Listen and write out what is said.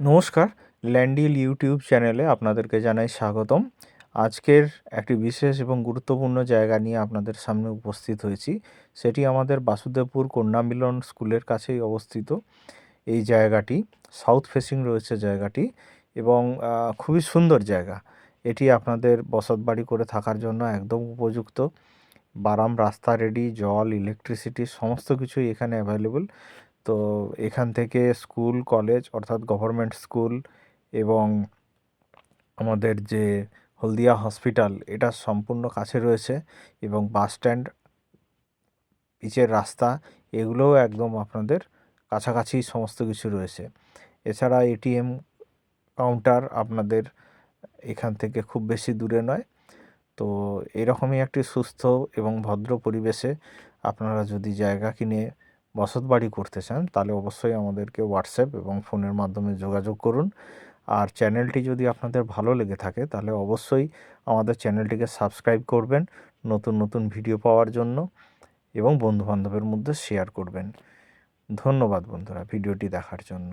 নমস্কার, ল্যান্ডিল ইউটিউব চ্যানেলে আপনাদেরকে জানাই স্বাগতম। আজকের একটি বিশেষ এবং গুরুত্বপূর্ণ জায়গা নিয়ে আপনাদের সামনে উপস্থিত হয়েছি। সেটি আমাদের বাসুদেবপুর কন্যা মিলন স্কুলের কাছেই অবস্থিত। এই জায়গাটি সাউথ ফেসিং রয়েছে জায়গাটি, এবং খুবই সুন্দর জায়গা। এটি আপনাদের বসতবাড়ি করে থাকার জন্য একদম উপযুক্ত। বারাম রাস্তা রেডি, জল, ইলেকট্রিসিটি সমস্ত কিছুই এখানে অ্যাভেলেবল। তো এখান থেকে স্কুল, কলেজ অর্থাৎ গভর্নমেন্ট স্কুল এবং আমাদের যে হলদিয়া হসপিটাল, এটা সম্পূর্ণ কাছে রয়েছে, এবং বাস স্ট্যান্ড, পিচের রাস্তা, এগুলোও একদম আপনাদের কাছাকাছি সমস্ত কিছু রয়েছে। এছাড়া এটিএম কাউন্টার আপনাদের এখান থেকে খুব বেশি দূরে নয়। তো এরকমই একটি সুস্থ এবং ভদ্র পরিবেশে আপনারা যদি জায়গা কিনে বসতবাড়ি করতে চান, তাহলে অবশ্যই আমাদেরকে হোয়াটসঅ্যাপ এবং ফোনের মাধ্যমে যোগাযোগ করুন। আর চ্যানেলটি যদি আপনাদের ভালো লেগে থাকে, তাহলে অবশ্যই আমাদের চ্যানেলটিকে সাবস্ক্রাইব করবেন নতুন নতুন ভিডিও পাওয়ার জন্য, এবং বন্ধুবান্ধবের মধ্যে শেয়ার করবেন। ধন্যবাদ বন্ধুরা ভিডিওটি দেখার জন্য।